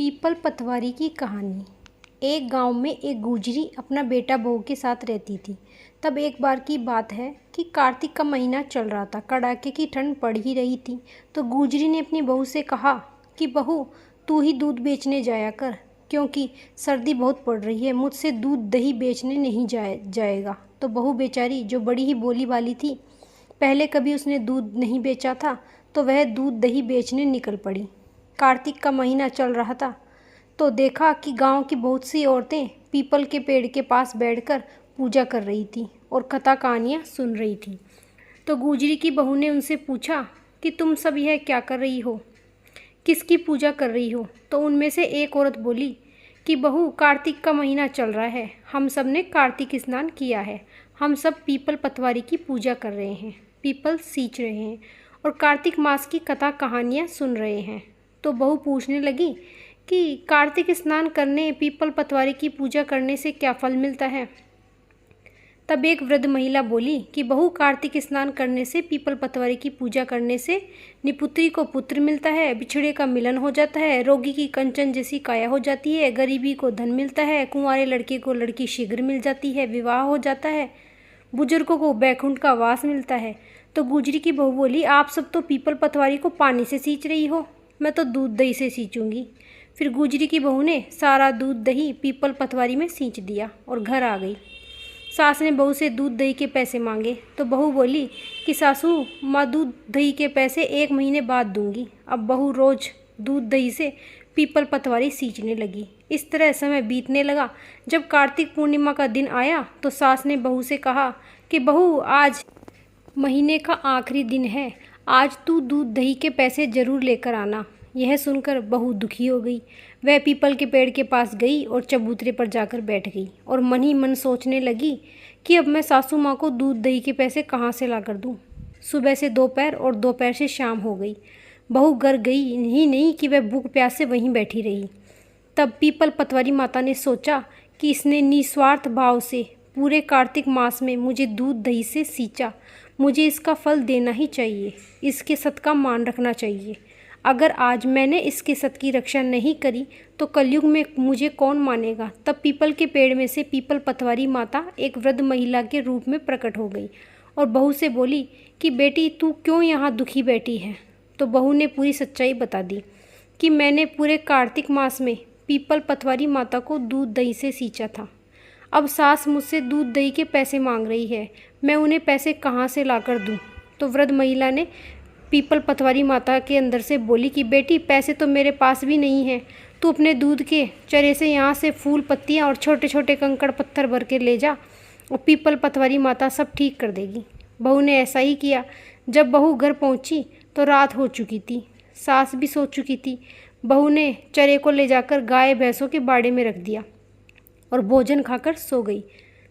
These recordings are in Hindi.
पीपल पतवारी की कहानी। एक गांव में एक गुजरी अपना बेटा बहू के साथ रहती थी। तब एक बार की बात है कि कार्तिक का महीना चल रहा था। कड़ाके की ठंड पड़ ही रही थी। तो गुजरी ने अपनी बहू से कहा कि बहू, तू ही दूध बेचने जाया कर, क्योंकि सर्दी बहुत पड़ रही है। मुझसे दूध दही बेचने नहीं जाएगा। तो बहू बेचारी, जो बड़ी ही बोली वाली थी, पहले कभी उसने दूध नहीं बेचा था, तो वह दूध दही बेचने निकल पड़ी। कार्तिक का महीना चल रहा था तो देखा कि गांव की बहुत सी औरतें पीपल के पेड़ के पास बैठकर पूजा कर रही थी और कथा कहानियाँ सुन रही थी। तो गुजरी की बहू ने उनसे पूछा कि तुम सब यह क्या कर रही हो, किसकी पूजा कर रही हो। तो उनमें से एक औरत बोली कि बहू, कार्तिक का महीना चल रहा है, हम सब ने कार्तिक स्नान किया है, हम सब पीपल पतवारी की पूजा कर रहे हैं, पीपल सींच रहे हैं और कार्तिक मास की कथा कहानियाँ सुन रहे हैं। तो बहू पूछने लगी कि कार्तिक स्नान करने, पीपल पतवारी की पूजा करने से क्या फल मिलता है। तब एक वृद्ध महिला बोली कि बहू, कार्तिक स्नान करने से, पीपल पतवारी की पूजा करने से निपुत्री को पुत्र मिलता है, बिछड़े का मिलन हो जाता है, रोगी की कंचन जैसी काया हो जाती है, गरीबी को धन मिलता है, कुंवारे लड़के को लड़की शीघ्र मिल जाती है, विवाह हो जाता है, बुजुर्गों को बैकुंठ का वास मिलता है। तो गुजरी की बहू बोली, आप सब तो पीपल पतवारी को पानी से सींच रही हो, मैं तो दूध दही से सींचूंगी। फिर गुजरी की बहू ने सारा दूध दही पीपल पतवारी में सींच दिया और घर आ गई। सास ने बहू से दूध दही के पैसे मांगे तो बहू बोली कि सासू माँ, दूध दही के पैसे 1 महीने बाद दूंगी। अब बहू रोज दूध दही से पीपल पतवारी सींचने लगी। इस तरह समय बीतने लगा। जब कार्तिक पूर्णिमा का दिन आया तो सास ने बहू से कहा कि बहू, आज महीने का आखिरी दिन है, आज तू दूध दही के पैसे जरूर लेकर आना। यह सुनकर बहू दुखी हो गई। वह पीपल के पेड़ के पास गई और चबूतरे पर जाकर बैठ गई और मन ही मन सोचने लगी कि अब मैं सासू माँ को दूध दही के पैसे कहाँ से ला कर दूँ। सुबह से दोपहर और दोपहर से शाम हो गई। बहू घर गई ही नहीं कि वह भूख प्यास से वहीं बैठी रही। तब पीपल पतवारी माता ने सोचा कि इसने निस्वार्थ भाव से पूरे कार्तिक मास में मुझे दूध दही से सींचा, मुझे इसका फल देना ही चाहिए, इसके सत का मान रखना चाहिए। अगर आज मैंने इसके सत की रक्षा नहीं करी तो कलयुग में मुझे कौन मानेगा। तब पीपल के पेड़ में से पीपल पतवारी माता एक वृद्ध महिला के रूप में प्रकट हो गई और बहू से बोली कि बेटी, तू क्यों यहाँ दुखी बैठी है। तो बहू ने पूरी सच्चाई बता दी कि मैंने पूरे कार्तिक मास में पीपल पतवारी माता को दूध दही से सींचा था। अब सास मुझसे दूध दही के पैसे मांग रही है, मैं उन्हें पैसे कहाँ से लाकर दूँ। तो वृद्ध महिला ने पीपल पतवारी माता के अंदर से बोली कि बेटी, पैसे तो मेरे पास भी नहीं हैं, तू अपने दूध के चरे से यहाँ से फूल पत्तियाँ और छोटे छोटे कंकड़ पत्थर भर के ले जा और पीपल पतवारी माता सब ठीक कर देगी। बहू ने ऐसा ही किया। जब बहू घर पहुँची तो रात हो चुकी थी, सास भी सो चुकी थी। बहू ने चरे को ले जाकर गाय भैंसों के बाड़े में रख दिया और भोजन खाकर सो गई।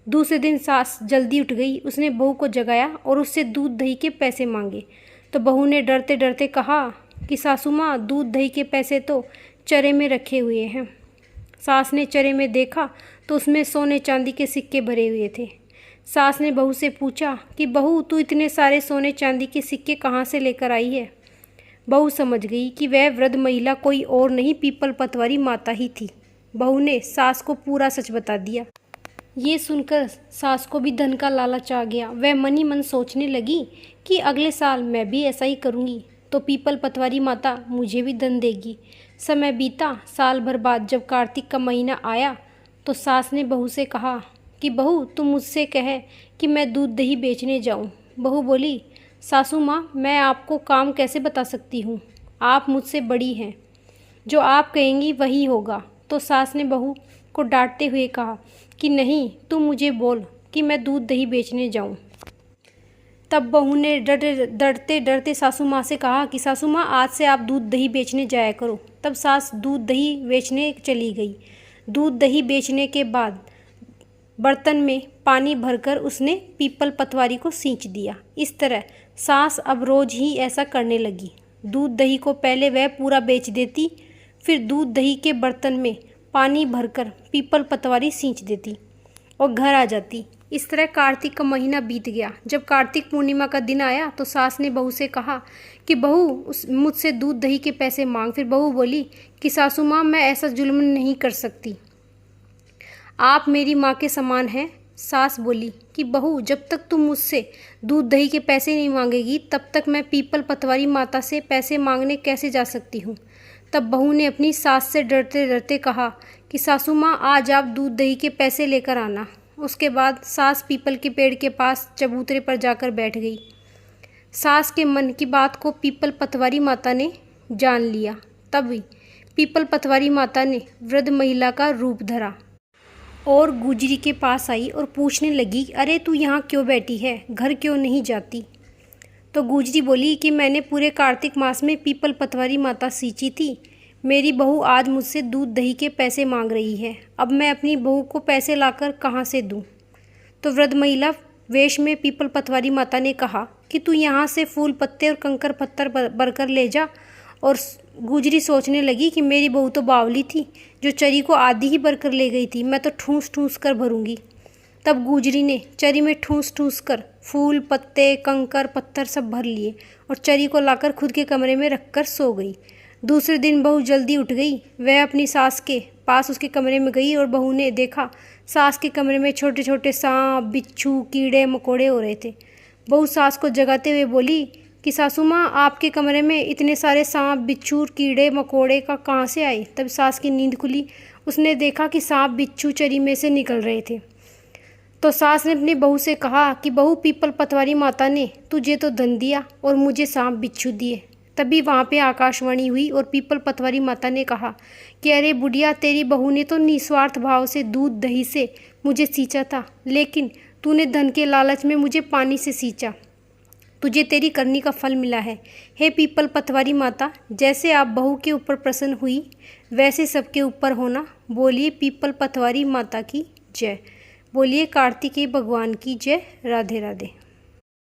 दूसरे दिन सास जल्दी उठ गई। उसने बहू को जगाया और उससे दूध दही के पैसे मांगे। तो बहू ने डरते डरते कहा कि सासू माँ, दूध दही के पैसे तो चरे में रखे हुए हैं। सास ने चरे में देखा तो उसमें सोने चांदी के सिक्के भरे हुए थे। सास ने बहू से पूछा कि बहू, तू इतने सारे सोने चांदी के सिक्के कहाँ से लेकर आई है। बहू समझ गई कि वह वृद्ध महिला कोई और नहीं, पीपल पतवारी माता ही थी। बहू ने सास को पूरा सच बता दिया। ये सुनकर सास को भी धन का लालच आ गया। वह मन ही मन सोचने लगी कि अगले साल मैं भी ऐसा ही करूँगी तो पीपल पतवारी माता मुझे भी धन देगी। समय बीता। साल भर बाद जब कार्तिक का महीना आया तो सास ने बहू से कहा कि बहू, तुम मुझसे कहे कि मैं दूध दही बेचने जाऊँ। बहू बोली, सासू माँ, मैं आपको काम कैसे बता सकती हूँ, आप मुझसे बड़ी हैं, जो आप कहेंगी वही होगा। तो सास ने बहू को डांटते हुए कहा कि नहीं, तुम मुझे बोल कि मैं दूध दही बेचने जाऊं। तब बहू ने डरते डरते सासू माँ से कहा कि सासू माँ, आज से आप दूध दही बेचने जाया करो। तब सास दूध दही बेचने चली गई। दूध दही बेचने के बाद बर्तन में पानी भरकर उसने पीपल पतवारी को सींच दिया। इस तरह सास अब रोज ही ऐसा करने लगी। दूध दही को पहले वह पूरा बेच देती, फिर दूध दही के बर्तन में पानी भरकर पीपल पतवारी सींच देती और घर आ जाती। इस तरह कार्तिक का महीना बीत गया। जब कार्तिक पूर्णिमा का दिन आया तो सास ने बहू से कहा कि बहू मुझसे दूध दही के पैसे मांग। फिर बहू बोली कि सासू माँ, मैं ऐसा जुल्म नहीं कर सकती, आप मेरी माँ के समान हैं। सास बोली कि बहू, जब तक तुम मुझसे दूध दही के पैसे नहीं मांगेगी तब तक मैं पीपल पतवारी माता से पैसे मांगने कैसे जा सकती हूँ। तब बहू ने अपनी सास से डरते डरते कहा कि सासू माँ, आज आप दूध दही के पैसे लेकर आना। उसके बाद सास पीपल के पेड़ के पास चबूतरे पर जाकर बैठ गई। सास के मन की बात को पीपल पतवारी माता ने जान लिया। तभी पीपल पतवारी माता ने वृद्ध महिला का रूप धरा और गुजरी के पास आई और पूछने लगी, अरे तू यहाँ क्यों बैठी है, घर क्यों नहीं जाती। तो गुजरी बोली कि मैंने पूरे कार्तिक मास में पीपल पतवारी माता सींची थी। मेरी बहू आज मुझसे दूध दही के पैसे मांग रही है। अब मैं अपनी बहू को पैसे लाकर कहाँ से दूँ। तो वृद्ध महिला वेश में पीपल पतवारी माता ने कहा कि तू यहाँ से फूल पत्ते और कंकर पत्थर भरकर ले जा। और गुजरी सोचने लगी कि मेरी बहू तो बावली थी, जो चरी को आधी ही भरकर ले गई थी, मैं तो ठूस ठूस कर भरूंगी। तब गुजरी ने चरी में ठूस ठूस कर फूल पत्ते कंकर पत्थर सब भर लिए और चरी को लाकर खुद के कमरे में रखकर सो गई। दूसरे दिन बहू जल्दी उठ गई। वह अपनी सास के पास उसके कमरे में गई और बहू ने देखा सास के कमरे में छोटे छोटे सांप बिच्छू कीड़े मकोड़े हो रहे थे। बहू सास को जगाते हुए बोली कि सासू माँ, आपके कमरे में इतने सारे सांप बिच्छू कीड़े मकोड़े का कहाँ से आए। तब सास की नींद खुली। उसने देखा कि सांप बिच्छू चरी में से निकल रहे थे। तो सास ने अपनी बहू से कहा कि बहू, पीपल पतवारी माता ने तुझे तो धन दिया और मुझे सांप बिच्छू दिए। तभी वहाँ पे आकाशवाणी हुई और पीपल पतवारी माता ने कहा कि अरे बुढ़िया, तेरी बहू ने तो निस्वार्थ भाव से दूध दही से मुझे सींचा था, लेकिन तूने धन के लालच में मुझे पानी से सींचा। तुझे तेरी करनी का फल मिला है। हे पीपल पतवारी माता, जैसे आप बहू के ऊपर प्रसन्न हुई वैसे सबके ऊपर होना। बोलिए पीपल पतवारी माता की जय। बोलिए कार्तिकेय भगवान की जय। राधे राधे।